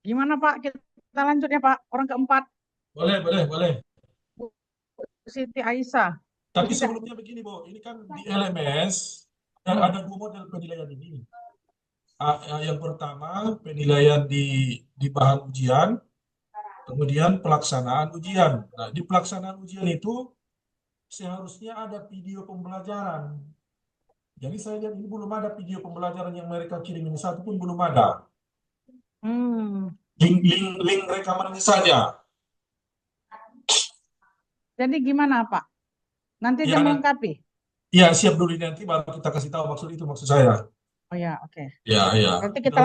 Gimana Pak? Kita lanjut ya Pak. Orang keempat, Boleh, boleh, boleh. Bu Siti Aisyah. Bu Tapi Siti. sebelumnya begini, Bu. Ini kan di LMS Hmm. ada dua model penilaian ini. Yang pertama penilaian di bahan ujian, kemudian pelaksanaan ujian. Nah, di pelaksanaan ujian itu seharusnya ada video pembelajaran. Jadi saya lihat ini belum ada video pembelajaran yang mereka kirim ini satu pun belum ada. Hmm. Link rekamannya saja. Jadi gimana Pak? Nanti dia Ya, melengkapi. ya siap dulu ini, nanti baru kita kasih tahu maksud itu maksud saya. Oh ya, oke. Ya, ya. Berarti kita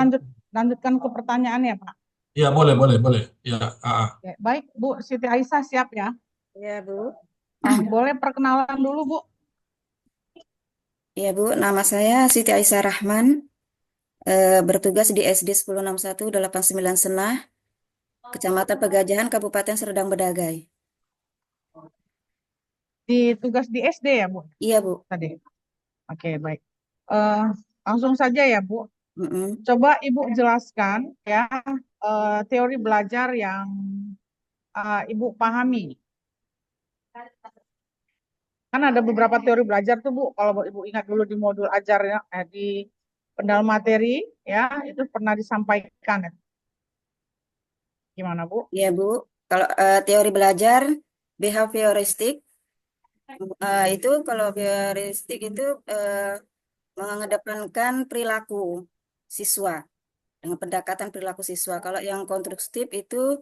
lanjutkan ke pertanyaan ya Pak. Ya, boleh, boleh, boleh. Ya, Oke. Baik, Bu Siti Aisyah siap ya. Ya, Bu. Boleh perkenalan dulu Bu. Ya, Bu. Nama saya Siti Aisyah Rahman, bertugas di SD 1061 89 Senah, Kecamatan Pegajahan, Kabupaten Serdang Bedagai. Di tugas di SD ya Bu Iya, Bu. tadi. Oke, baik. Eh, Langsung saja ya Bu. Mm-mm. Coba Ibu jelaskan ya teori belajar yang Ibu pahami. Kan ada beberapa teori belajar tuh Bu. Kalau Ibu ingat dulu di modul ajarnya di pendal materi ya itu pernah disampaikan. Gimana Bu? Iya, Bu. Kalau teori belajar behavioristik, itu kalau behavioristik itu mengedepankan perilaku siswa dengan pendekatan perilaku siswa. Kalau yang konstruktif itu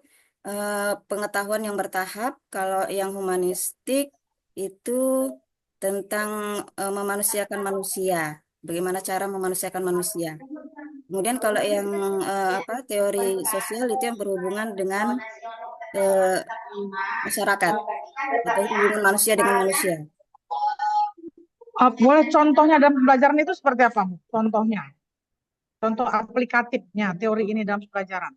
pengetahuan yang bertahap. Kalau yang humanistik itu tentang memanusiakan manusia, bagaimana cara memanusiakan manusia. Kemudian kalau yang teori sosial itu yang berhubungan dengan eh, masyarakat atau hubungan manusia dengan manusia. Boleh contohnya dalam pembelajaran itu seperti apa Bu? Contohnya, contoh aplikatifnya teori ini dalam pelajaran.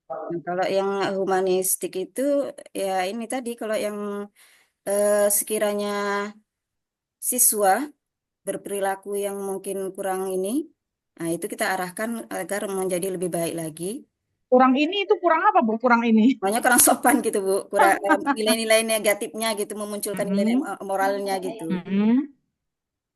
Nah, kalau yang humanistik itu ya ini tadi kalau yang sekiranya siswa berperilaku yang mungkin kurang ini, nah itu kita arahkan agar menjadi lebih baik lagi. Kurang ini itu kurang apa Bu? Kurang ini. Makanya kurang sopan gitu, Bu. Kurang nilai-nilai negatifnya gitu, memunculkan nilai Mm-mm. moralnya gitu. Mm-mm.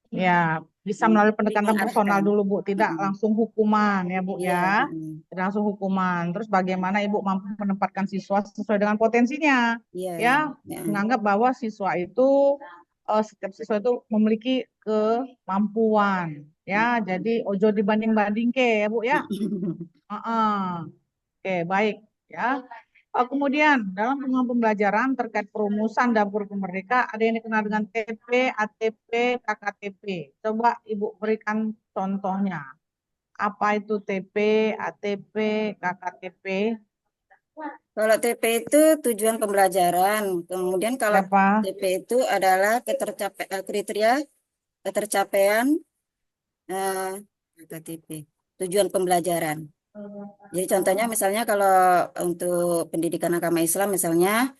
Ya, bisa Hmm, melalui jadi pendekatan personal mengarahkan. dulu, Bu. Tidak Mm-mm. langsung hukuman, ya, Bu, Iya, ya. mm-mm. Tidak langsung hukuman. Terus bagaimana Ibu mampu menempatkan siswa sesuai dengan potensinya, Iya, iya. ya. Ya. Menganggap bahwa siswa itu, setiap siswa itu memiliki kemampuan, ya. Jadi ojo dibanding-banding ke, ya, Bu, ya. Heeh. Oke, baik, ya. Kemudian dalam pengembangan pembelajaran terkait perumusan dan kurikulum merdeka ada yang dikenal dengan TP, ATP, KKTP. Coba Ibu berikan contohnya. Apa itu TP, ATP, KKTP? Kalau TP itu tujuan pembelajaran. Kemudian kalau Siapa? TP itu adalah kriteria ketercapaian eh, KTP, tujuan pembelajaran. Jadi contohnya misalnya kalau untuk pendidikan agama Islam misalnya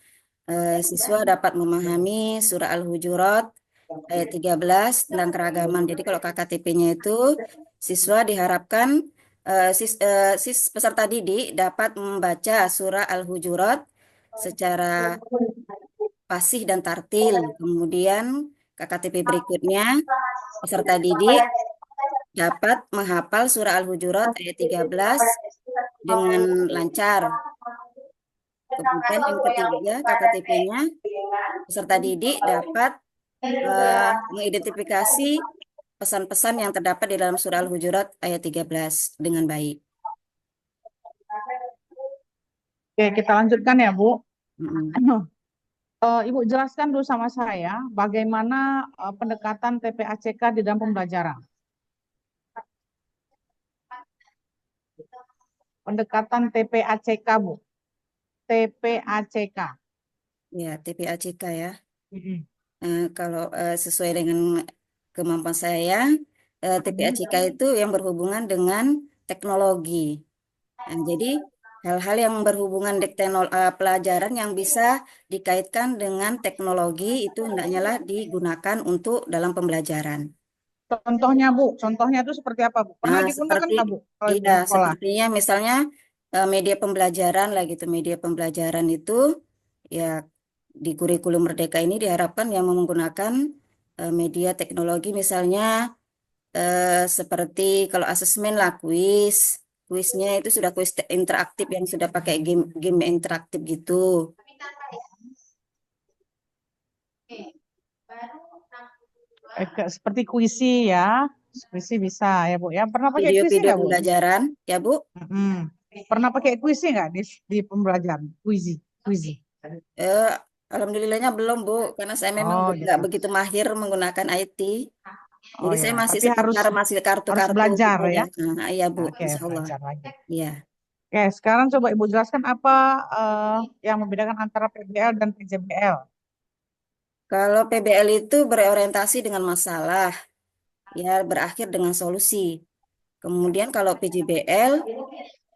siswa dapat memahami surah Al-Hujurat ayat 13 tentang keragaman. Jadi kalau KKTP-nya itu siswa diharapkan peserta didik dapat membaca surah Al-Hujurat secara fasih dan tartil. Kemudian KKTP berikutnya peserta didik dapat menghafal surah Al-Hujurat ayat 13 dengan lancar. Kemudian yang ketiga, KKTP-nya peserta didik dapat mengidentifikasi pesan-pesan yang terdapat di dalam surah Al-Hujurat ayat 13 dengan baik. Oke, kita lanjutkan ya, Bu. Mm-mm. Ibu jelaskan dulu sama saya bagaimana pendekatan TPACK di dalam pembelajaran. Pendekatan TPACK, Bu. TPACK. Ya, TPACK ya. Mm-mm. Kalau sesuai dengan kemampuan saya, TPACK itu yang berhubungan dengan teknologi. Nah, jadi hal-hal yang berhubungan dengan pelajaran yang bisa dikaitkan dengan teknologi itu hendaknya lah digunakan untuk dalam pembelajaran. Contohnya Bu, contohnya itu seperti apa Bu? Pernah Nah, digunakan seperti nggak Bu kalau Ibu iya, di sekolah? sepertinya misalnya media pembelajaran lah gitu. Media pembelajaran itu ya di kurikulum Merdeka ini diharapkan yang menggunakan media teknologi misalnya seperti kalau asesmen lah kuis. Kuisnya itu sudah kuis interaktif yang sudah pakai game interaktif gitu. Seperti kuisi ya, kuisi bisa ya Bu. Ya pernah pakai kuisi Video-video nggak Bu? pembelajaran, ya Bu. Mm-mm. Pernah pakai kuisi nggak di pembelajaran? Kuisi, kuisi. Eh, Alhamdulillahnya belum Bu, karena saya memang Oh nggak gitu. begitu mahir menggunakan IT. Oh Jadi saya ya, masih tapi harus seputar masih harus kartu-kartu belajar gitu aja. ya. Nah, iya Bu, Oke, Insya Allah. belajar lagi. Iya. Oke, sekarang coba Ibu jelaskan apa yang membedakan antara PBL dan PJBL. Kalau PBL itu berorientasi dengan masalah, ya berakhir dengan solusi. Kemudian kalau PJBL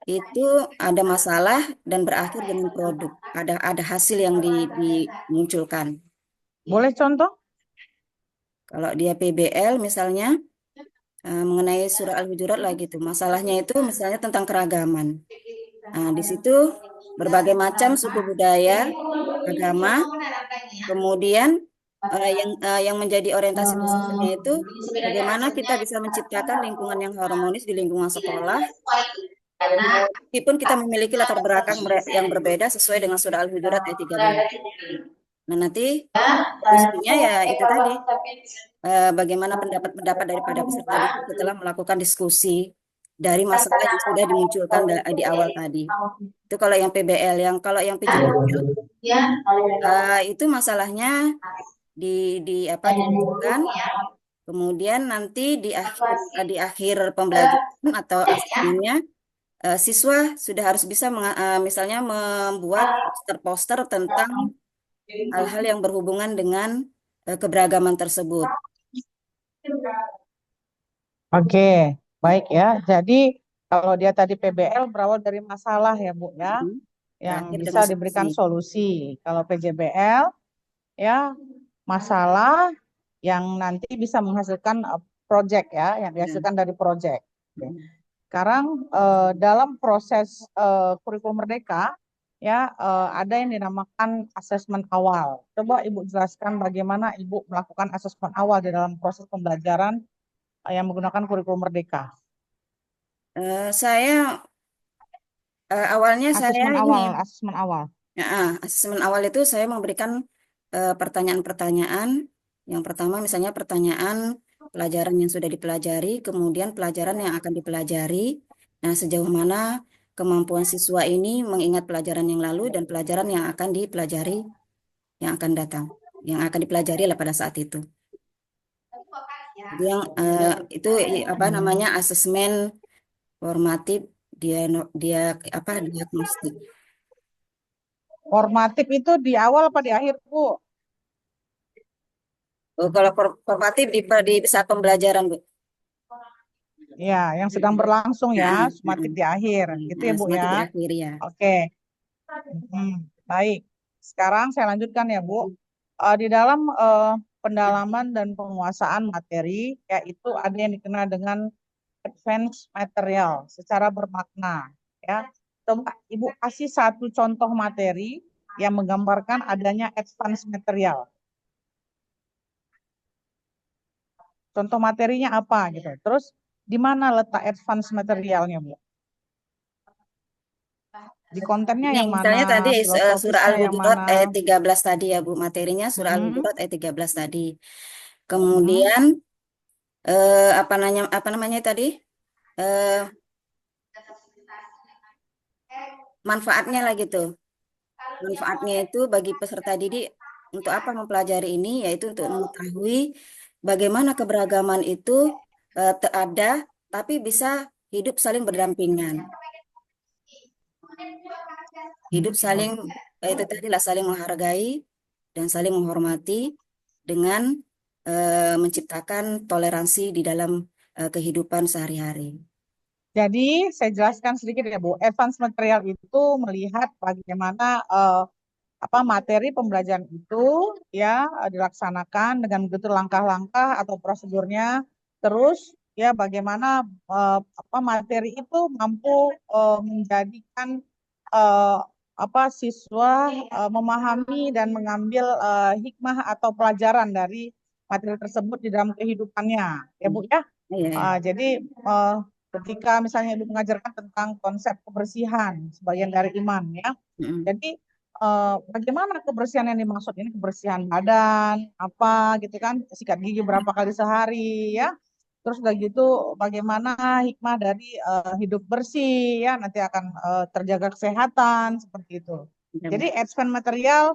itu ada masalah dan berakhir dengan produk. Ada hasil yang dimunculkan. Boleh contoh? Kalau dia PBL misalnya mengenai surah Al-Hujurat lah gitu. Masalahnya itu misalnya tentang keragaman. Nah, di situ berbagai macam suku budaya, agama, kemudian yang menjadi orientasi besarnya itu bagaimana kita bisa menciptakan lingkungan yang harmonis di lingkungan sekolah, meskipun kita memiliki latar belakang yang berbeda sesuai dengan surah Al-Hujurat ayat 13. Nah, nanti diskusinya ya itu tadi, bagaimana pendapat-pendapat daripada peserta didik setelah melakukan diskusi dari masalah yang sudah dimunculkan di awal tadi. Itu kalau yang PBL, kalau yang PJBL itu masalahnya di dimunculkan, kemudian nanti di akhir pembelajaran atau asesmennya siswa sudah harus bisa misalnya membuat poster-poster tentang hal-hal yang berhubungan dengan keberagaman tersebut. Oke, baik ya. Jadi kalau dia tadi PBL berawal dari masalah ya Bu ya, Mhm. yang Berakhir bisa dengan solusi. diberikan solusi. Kalau PJBL ya masalah yang nanti bisa menghasilkan project ya, yang Ya. dihasilkan dari project. Oke. Mhm. Sekarang dalam proses kurikulum Merdeka ya ada yang dinamakan asesmen awal. Coba Ibu jelaskan bagaimana Ibu melakukan asesmen awal di dalam proses pembelajaran yang menggunakan kurikulum Merdeka. Saya awalnya saya ini Asesmen awal. ya, asesmen awal itu saya memberikan pertanyaan-pertanyaan. Yang pertama misalnya pertanyaan pelajaran yang sudah dipelajari, kemudian pelajaran yang akan dipelajari. Nah, sejauh mana kemampuan siswa ini mengingat pelajaran yang lalu dan pelajaran yang akan dipelajari yang akan datang, yang akan dipelajari lah pada saat itu. Jadi yang itu apa namanya asesmen formatif dia dia diagnostik. Formatif itu di awal apa di akhir, Bu? Oh, kalau formatif di saat pembelajaran, Bu. Ya, yang sedang berlangsung ya, Nah, formatif di akhir. Gitu ya, Bu formatif ya. di akhir ya. Oke. Baik. Sekarang saya lanjutkan ya, Bu. Di dalam pendalaman dan penguasaan materi, yaitu ada yang dikenal dengan advance material secara bermakna. Ya, coba Ibu kasih satu contoh materi yang menggambarkan adanya advance material. Contoh materinya apa gitu. Terus di mana letak advance materialnya, Bu? Di kontennya Ini yang mana, misalnya tadi surah filosofisnya yang Al-Hujurat mana? ayat 13 tadi ya, Bu. Materinya surah Mm-mm, Al-Hujurat ayat 13 tadi. mm-mm. Kemudian apa namanya tadi? Eh, Manfaatnya lah gitu. Manfaatnya itu bagi peserta didik untuk apa mempelajari ini, yaitu untuk mengetahui bagaimana keberagaman itu ada, tapi bisa hidup saling berdampingan. Hidup saling, itu tadilah saling menghargai dan saling menghormati dengan menciptakan toleransi di dalam kehidupan sehari-hari. Jadi saya jelaskan sedikit ya Bu. Advance material itu melihat bagaimana apa materi pembelajaran itu ya dilaksanakan dengan begitu langkah-langkah atau prosedurnya terus ya bagaimana apa materi itu mampu menjadikan eh, apa siswa memahami dan mengambil hikmah atau pelajaran dari materi tersebut di dalam kehidupannya, ya Bu ya. Iya, iya. Jadi ketika misalnya Ibu mengajarkan tentang konsep kebersihan sebagian dari iman ya, Mm-mm. jadi bagaimana kebersihan yang dimaksud ini, kebersihan badan apa gitu kan, sikat gigi berapa kali sehari ya. Terus udah gitu bagaimana hikmah dari hidup bersih ya, nanti akan terjaga kesehatan seperti itu. Iya, Bu. Jadi expand material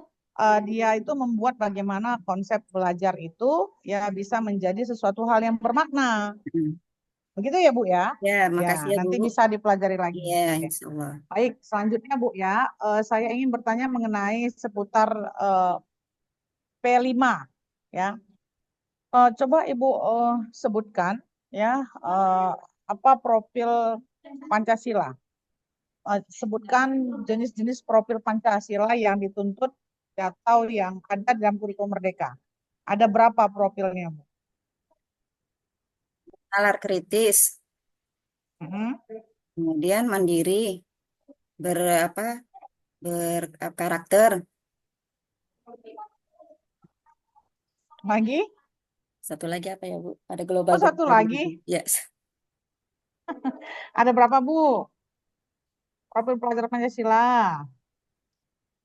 dia itu membuat bagaimana konsep belajar itu ya bisa menjadi sesuatu hal yang bermakna. Mm-mm. Begitu ya Bu ya? Ya, Ya, makasih ya, Bu. nanti bisa dipelajari lagi. Iya, Oke. insya Allah. Baik, selanjutnya Bu ya, saya ingin bertanya mengenai seputar P5 ya. Coba Ibu sebutkan ya apa profil Pancasila. Sebutkan jenis-jenis profil Pancasila yang dituntut atau yang ada dalam kurikulum Merdeka. Ada berapa profilnya, Bu? Nalar kritis, Mhm. kemudian mandiri, berapa berkarakter. Lagi? Satu lagi apa ya, Bu? Ada global Oh, satu global lagi. gitu. Yes. Ada berapa, Bu? Profil pelajar Pancasila.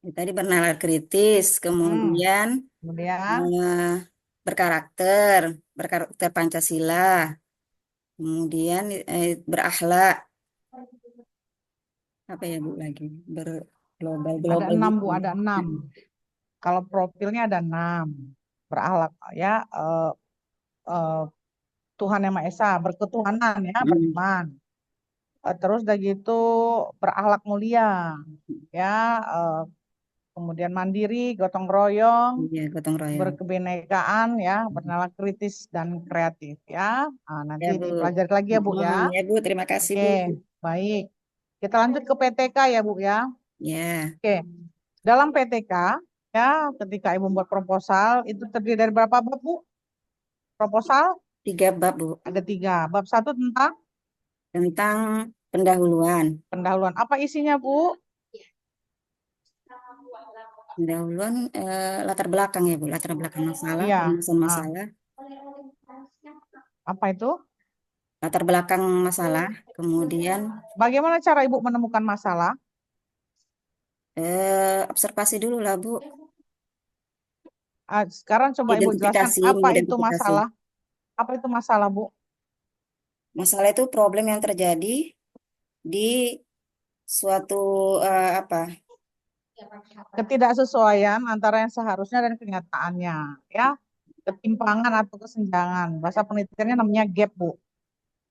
Tadi bernalar kritis, Hmm. kemudian Kemudian eh, berkarakter, berkarakter Pancasila, kemudian berakhlak, apa ya Bu lagi? Berglobal ada global 6, gitu. Bu, ada 6. Kalau profilnya ada 6. Berakhlak ya, eh, Tuhan Yang Maha Esa, berketuhanan ya, Hmm. beriman. Terus udah gitu berakhlak mulia ya, eh, kemudian mandiri, gotong royong, Iya, gotong royong. berkebinekaan ya, bernalar kritis dan kreatif ya. Nanti Ya Bu. dipelajari lagi ya Bu ya. Ya Bu, terima kasih Oke, Bu. baik. Kita lanjut ke PTK ya Bu ya. Ya, Oke, dalam PTK ya, ketika Ibu membuat proposal itu terdiri dari berapa bab Bu? Proposal 3 bab Bu, ada 3. Bab 1 tentang tentang pendahuluan. pendahuluan. Apa isinya Bu? Pendahuluan latar belakang ya Bu, latar belakang masalah, Iya. penyelesaian Ah, masalah, apa itu? latar belakang masalah, kemudian Bagaimana cara Ibu menemukan masalah? observasi dulu lah Bu, Sekarang coba Ibu jelaskan apa itu mengidentifikasi. masalah. Apa itu masalah, Bu? Masalah itu problem yang terjadi di suatu apa? Ketidaksesuaian antara yang seharusnya dan kenyataannya, ya. Ketimpangan atau kesenjangan. Bahasa penelitiannya namanya gap, Bu.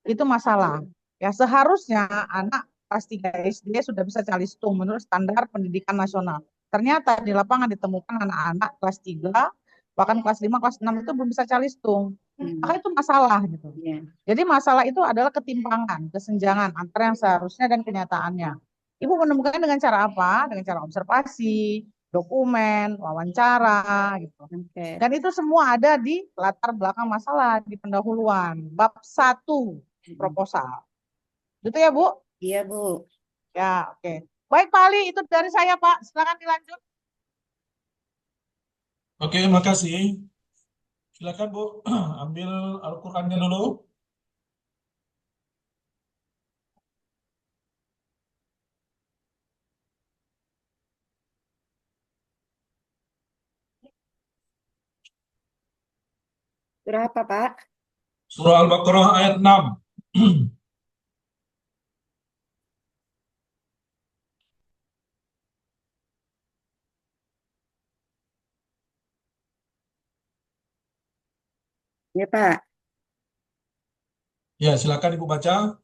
Itu masalah. Ya, seharusnya anak kelas 3 SD sudah bisa calistung menurut standar pendidikan nasional. Ternyata di lapangan ditemukan anak-anak kelas 3, bahkan kelas 5, kelas 6 itu belum bisa calistung. Maka Hmm, itu masalah gitu. ya, Jadi masalah itu adalah ketimpangan, kesenjangan antara yang seharusnya dan kenyataannya. Ibu menemukannya dengan cara apa? Dengan cara observasi, dokumen, wawancara, gitu. oke. Dan itu semua ada di latar belakang masalah, di pendahuluan, bab 1 Hmm. proposal. Gitu ya, Bu? Iya Bu. Ya, oke. Baik, Pak Ali, itu dari saya, Pak. Silakan dilanjut. Oke, makasih. Silakan Bu, ambil Al-Qur'annya dulu. Berapa Pak? Surah Al-Baqarah ayat 6. Ya Pak. Ya, silakan Ibu baca.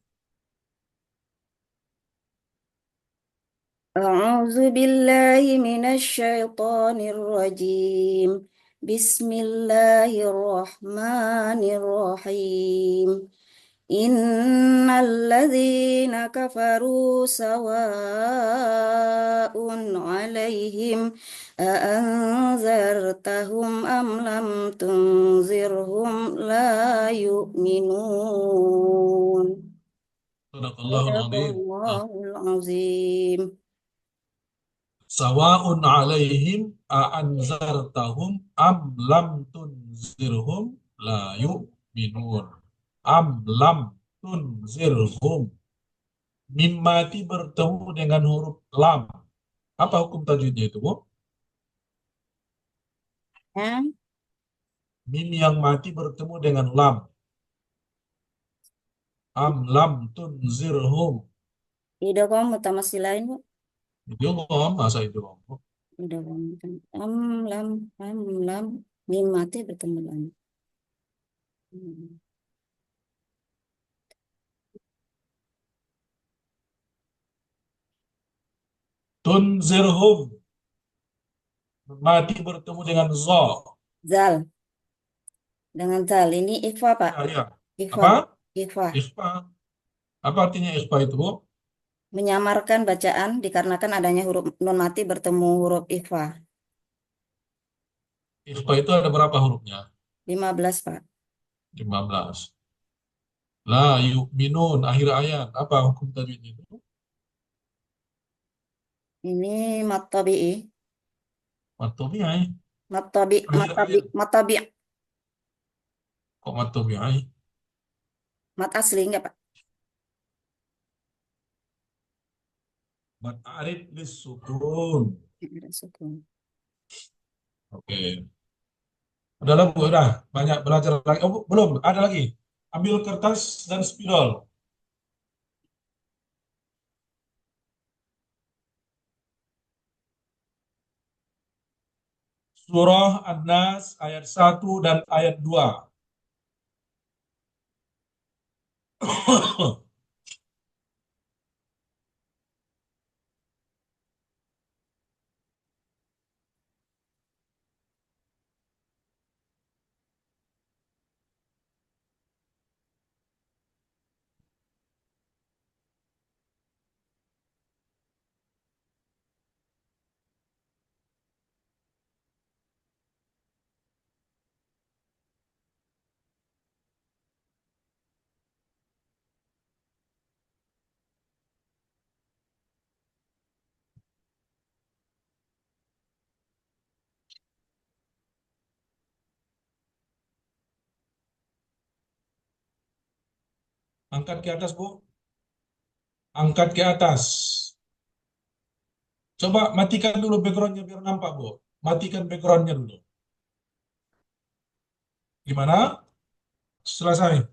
A'udzu billahi minasyaitonir rajim. Bismillahirrahmanirrahim. Innalladzina kafaru sawa'un 'alaihim a'anzartahum am lam tunzirhum la yu'minun. Sadaqallahul azim. Nah, Sadaqallahul azim. sawa'un alaihim a'anzartahum am lam tunzirhum la yu'minun. Am lam tunzirhum. Mim mati bertemu dengan huruf lam. Apa hukum tajwidnya itu, Bu? Ya, Mim yang mati bertemu dengan lam. Am lam tunzirhum. idgham mutamattsilain, Bu. Itu ngomong masa itu ngomong. Idgham am lam mim mati bertemu lam. Hmm. Tunzirhum. Mati bertemu dengan zo. Zal dengan zal ini ikhfa, Pak. Ya, ya. Ikhfa, Apa? Bu. Ikhfa. Ikhfa. Apa artinya ikhfa itu, Bu? Menyamarkan bacaan dikarenakan adanya huruf nun mati bertemu huruf ikhfa. Ikhfa itu ada berapa hurufnya? 15, Pak. 15. La yu'minun, akhir ayat. Apa hukum tajwidnya itu? Ini mat tabi'i. Matobi'ai. Mat tabi, Akhir ayat. mat tabi, Kok matobi'ai? mat asli enggak, Pak? Mat'arif lis sukun. Ada sukun. Oke. Udah, Bu, udah. Banyak belajar lagi. Oh, belum, ada lagi. Ambil kertas dan spidol. Surah An-Nas ayat 1 dan ayat 2. Angkat ke atas, Bu. Angkat ke atas. Coba matikan dulu backgroundnya biar nampak, Bu. Matikan backgroundnya dulu. Gimana? Selesai.